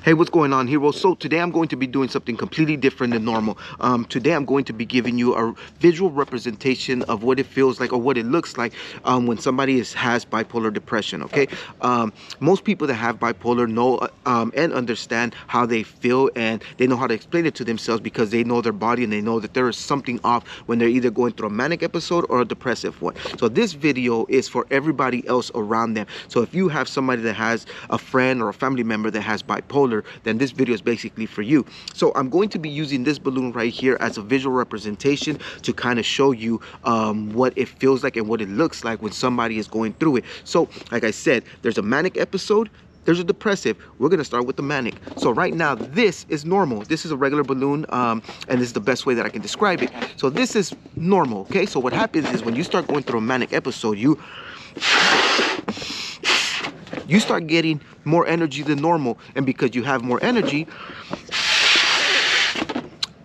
Hey, what's going on, heroes? So today I'm going to be doing something completely different than normal. Today I'm going to be giving you a visual representation of what it feels like or what it looks like when somebody has bipolar depression, okay? Most people that have bipolar know and understand how they feel, and they know how to explain it to themselves because they know their body and they know that there is something off when they're either going through a manic episode or a depressive one. So this video is for everybody else around them. So if you have somebody that has a friend or a family member that has bipolar, then this video is basically for you. So I'm going to be using this balloon right here as a visual representation to kind of show you what it feels like and what it looks like when somebody is going through it. So like I said, there's a manic episode, there's a depressive. We're gonna start with the manic. So right now, this is normal. This is a regular balloon, and this is the best way that I can describe it. So this is normal, okay? So what happens is when you start going through a manic episode, you start getting more energy than normal, and because you have more energy,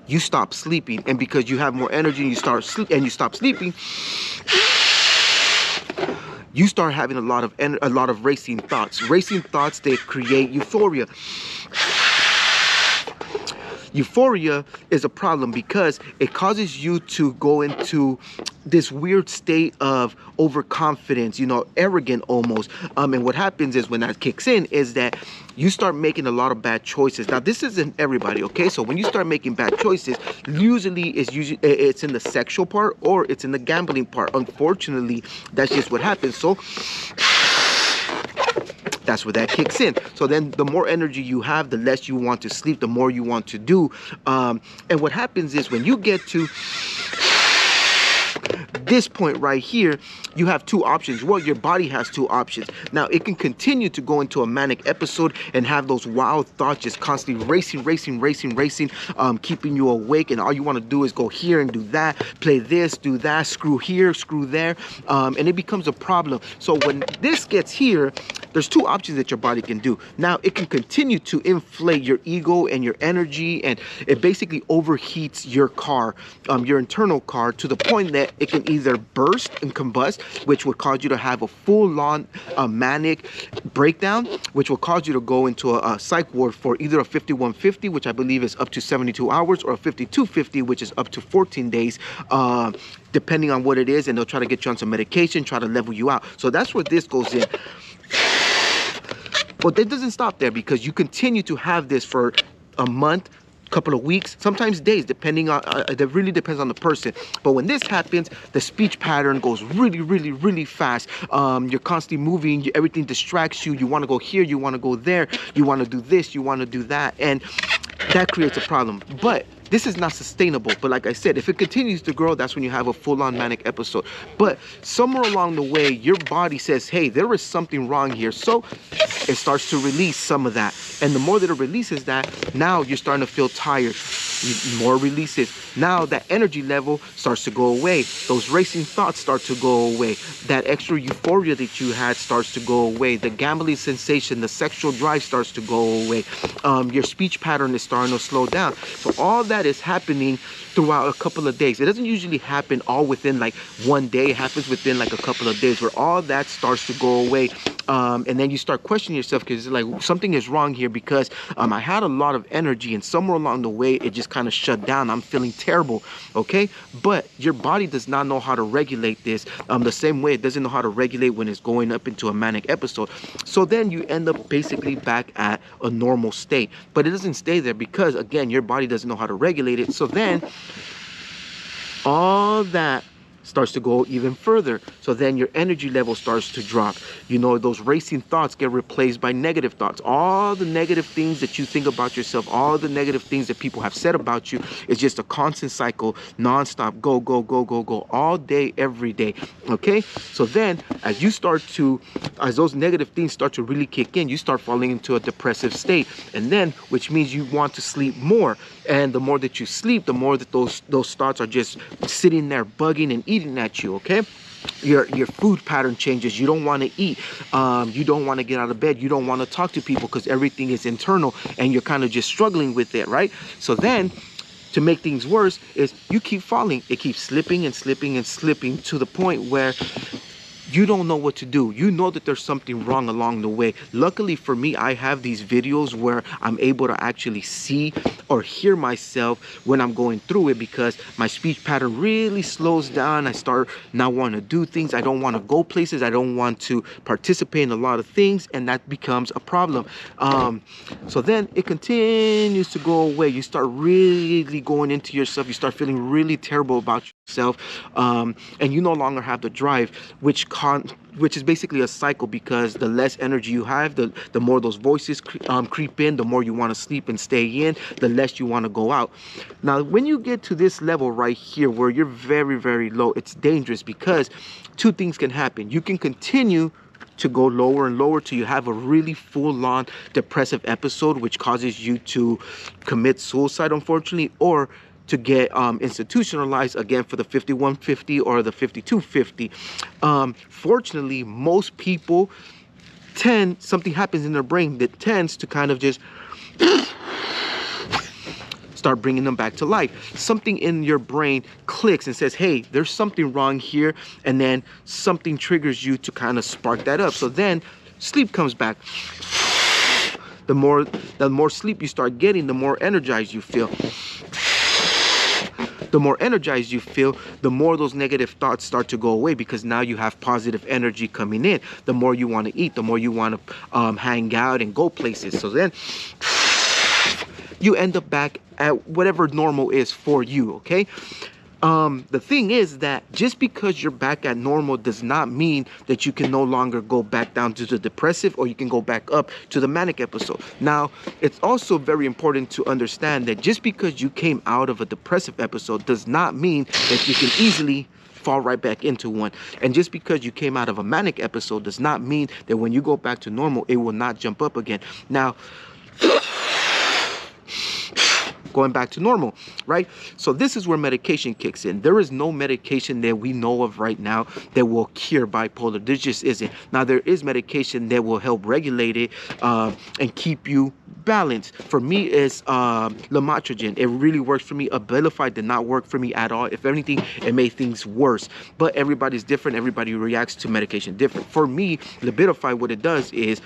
you stop sleeping, and because you have more energy and you stop sleeping, you start having a lot of racing thoughts. Racing thoughts, they create euphoria. Euphoria is a problem because it causes you to go into this weird state of overconfidence, you know, arrogant almost. And what happens is when that kicks in is that you start making a lot of bad choices. Now, this isn't everybody, okay? So when you start making bad choices, usually it's in the sexual part or it's in the gambling part. Unfortunately, that's just what happens. So that's where that kicks in. So then the more energy you have, the less you want to sleep, the more you want to do. And what happens is when you get to this point right here, you have two options. Well, your body has two options. Now, it can continue to go into a manic episode and have those wild thoughts just constantly racing, keeping you awake, and all you want to do is go here and do that, play this, do that, screw here, screw there, and it becomes a problem. So when this gets here, there's two options that your body can do. Now, it can continue to inflate your ego and your energy, and it basically overheats your car, your internal car, to the point that it can either burst and combust, which would cause you to have a full-on manic breakdown, which will cause you to go into a psych ward for either a 5150, which I believe is up to 72 hours, or a 5250, which is up to 14 days, depending on what it is, and they'll try to get you on some medication, try to level you out. So that's where this goes in. But that doesn't stop there, because you continue to have this for a month, couple of weeks, sometimes days, depending on that really depends on the person. But when this happens, the speech pattern goes really fast. You're constantly moving, everything distracts you. You want to go here, you want to go there, you want to do this, you want to do that, and that creates a problem. But this is not sustainable. But like I said, if it continues to grow, that's when you have a full-on manic episode. But somewhere along the way, your body says, hey, there is something wrong here. So it starts to release some of that. And the more that it releases that, now you're starting to feel tired. More releases. Now that energy level starts to go away. Those racing thoughts start to go away. That extra euphoria that you had starts to go away. The gambling sensation, the sexual drive starts to go away. Your speech pattern is starting to slow down. So all that is happening throughout a couple of days. It doesn't usually happen all within like one day. It happens within like a couple of days, where all that starts to go away. And then you start questioning yourself, because it's like something is wrong here, because I had a lot of energy and somewhere along the way it just kind of shut down. I'm feeling terrible, okay? But your body does not know how to regulate this the same way it doesn't know how to regulate when it's going up into a manic episode. So then you end up basically back at a normal state, but it doesn't stay there, because again, your body doesn't know how to regulate it. So then all that starts to go even further. So then your energy level starts to drop. You know, those racing thoughts get replaced by negative thoughts. All the negative things that you think about yourself, all the negative things that people have said about you, is just a constant cycle, non-stop, go, all day, every day, okay? So then, as those negative things start to really kick in, you start falling into a depressive state, and then, which means you want to sleep more, and the more that you sleep, the more that those thoughts are just sitting there bugging and eating at you, okay? Your food pattern changes. You don't want to eat. You don't want to get out of bed. You don't want to talk to people, because everything is internal and you're kind of just struggling with it, right? So then, to make things worse, is you keep falling. It keeps slipping and slipping and slipping, to the point where you don't know what to do. You know that there's something wrong along the way. Luckily for me, I have these videos where I'm able to actually see or hear myself when I'm going through it, because my speech pattern really slows down. I start not wanting to do things. I don't want to go places. I don't want to participate in a lot of things, and that becomes a problem. So then it continues to go away. You start really going into yourself. You start feeling really terrible about yourself, and you no longer have the drive, which is basically a cycle, because the less energy you have, the more those voices creep in, the more you want to sleep and stay in, the less you want to go out. Now, when you get to this level right here where you're very, very low, it's dangerous, because two things can happen. You can continue to go lower and lower till you have a really full-on depressive episode, which causes you to commit suicide, unfortunately, or to get institutionalized again for the 5150 or the 5250. Fortunately, most people something happens in their brain that tends to kind of just start bringing them back to life. Something in your brain clicks and says, hey, there's something wrong here, and then something triggers you to kind of spark that up. So then sleep comes back. The more sleep you start getting, the more energized you feel. The more energized you feel, the more those negative thoughts start to go away, because now you have positive energy coming in. The more you want to eat, the more you want to hang out and go places. So then you end up back at whatever normal is for you, okay? The thing is that just because you're back at normal does not mean that you can no longer go back down to the depressive, or you can go back up to the manic episode. Now, it's also very important to understand that just because you came out of a depressive episode does not mean that you can easily fall right back into one. And just because you came out of a manic episode does not mean that when you go back to normal, it will not jump up again. Now, going back to normal, right? So this is where medication kicks in. There is no medication that we know of right now that will cure bipolar. There just isn't. Now, there is medication that will help regulate it and keep you balanced. For me, it's lamotrigine. It really works for me. Abilify did not work for me at all. If anything, it made things worse. But everybody's different. Everybody reacts to medication different. For me, Abilify, what it does is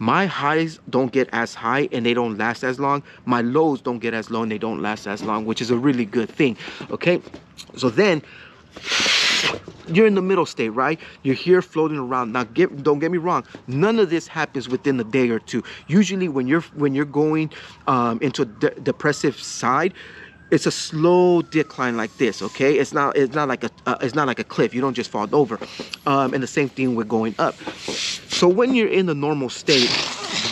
my highs don't get as high and they don't last as long. My lows don't get as low and they don't last as long, which is a really good thing, okay? So then you're in the middle state, right? You're here floating around. Now, don't get me wrong. None of this happens within a day or two. Usually when you're going into a depressive side, it's a slow decline like this, okay? It's not like a cliff. You don't just fall over. And the same thing with going up. So when you're in the normal state,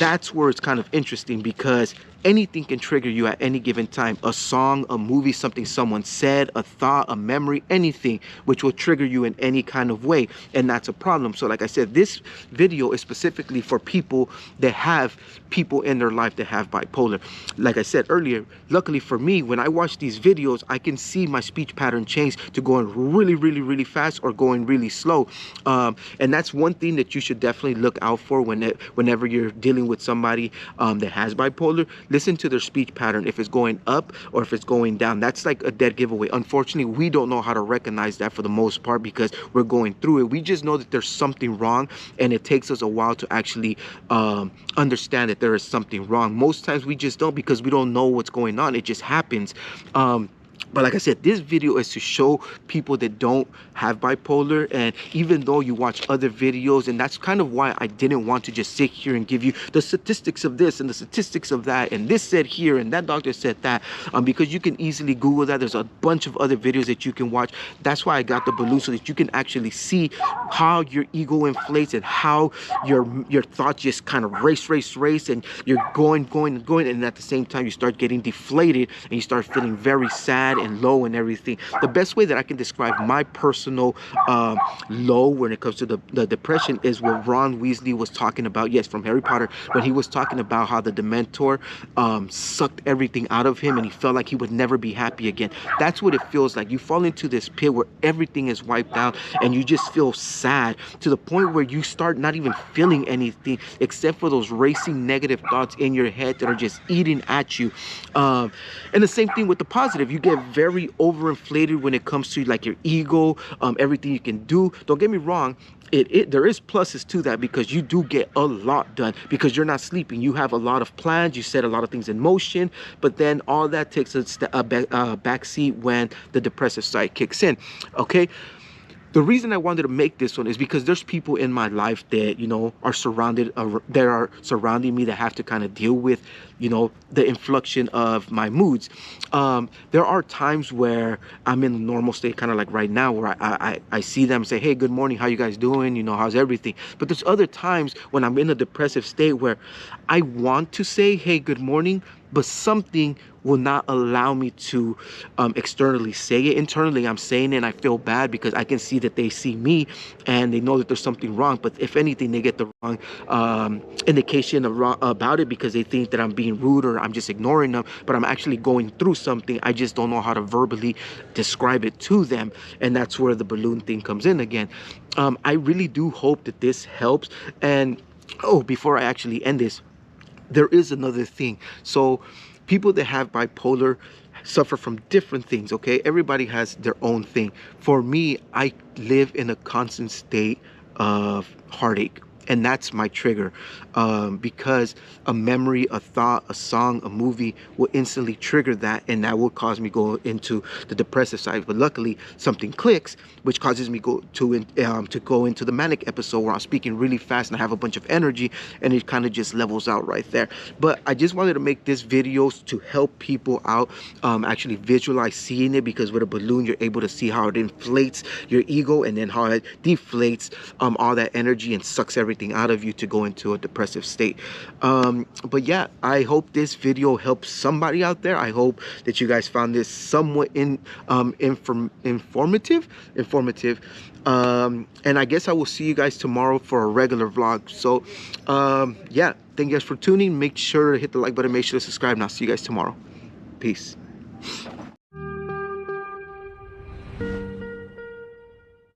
that's where it's kind of interesting, because anything can trigger you at any given time. A song, a movie, something someone said, a thought, a memory, anything, which will trigger you in any kind of way. And that's a problem. So like I said, this video is specifically for people that have people in their life that have bipolar. Like I said earlier, luckily for me, when I watch these videos, I can see my speech pattern change to going really, really, really fast or going really slow. And that's one thing that you should definitely look out for whenever you're dealing with somebody that has bipolar. Listen to their speech pattern. If it's going up or if it's going down, that's like a dead giveaway. Unfortunately, we don't know how to recognize that for the most part, because we're going through it. We just know that there's something wrong, and it takes us a while to actually understand that there is something wrong. Most times we just don't, because we don't know what's going on. It just happens. But like I said, this video is to show people that don't have bipolar. And even though you watch other videos, and that's kind of why I didn't want to just sit here and give you the statistics of this and the statistics of that, and this said here and that doctor said that, because you can easily Google that. There's a bunch of other videos that you can watch. That's why I got the balloon, so that you can actually see how your ego inflates and how your thoughts just kind of race, and you're going, and at the same time you start getting deflated and you start feeling very sad and low and everything. The best way that I can describe my personal low when it comes to the depression is what Ron Weasley was talking about, yes, from Harry Potter, when he was talking about how the Dementor sucked everything out of him and he felt like he would never be happy again. That's what it feels like. You fall into this pit where everything is wiped out and you just feel sad to the point where you start not even feeling anything except for those racing negative thoughts in your head that are just eating at you. And the same thing with the positive. You get get very overinflated when it comes to like your ego, everything you can do. Don't get me wrong, there is pluses to that, because you do get a lot done because you're not sleeping. You have a lot of plans, you set a lot of things in motion, but then all that takes a back seat when the depressive side kicks in. Okay, the reason I wanted to make this one is because there's people in my life that, you know, are surrounding me, that have to kind of deal with, you know, the inflection of my moods. There are times where I'm in a normal state, kind of like right now, where I see them, say, hey, good morning, how you guys doing, you know, how's everything? But there's other times when I'm in a depressive state where I want to say, hey, good morning, but something will not allow me to externally say it. Internally, I'm saying it and I feel bad because I can see that they see me and they know that there's something wrong. But if anything, they get the wrong indication about it, because they think that I'm being rude or I'm just ignoring them. But I'm actually going through something. I just don't know how to verbally describe it to them. And that's where the balloon thing comes in again. I really do hope that this helps. And oh, before I actually end this, there is another thing. So people that have bipolar suffer from different things, okay? Everybody has their own thing. For me, I live in a constant state of heartache, and that's my trigger, because a memory, a thought, a song, a movie will instantly trigger that, and that will cause me go into the depressive side. But luckily, something clicks, which causes me to go into the manic episode, where I'm speaking really fast and I have a bunch of energy, and it kind of just levels out right there. But I just wanted to make this video to help people out, actually visualize seeing it, because with a balloon, you're able to see how it inflates your ego, and then how it deflates all that energy and sucks everything out of you to go into a depressive state. But yeah, I hope this video helps somebody out there. I hope that you guys found this somewhat informative. And I guess I will see you guys tomorrow for a regular vlog. So yeah, thank you guys for tuning. Make sure to hit the like button, make sure to subscribe, and I'll see you guys tomorrow. Peace.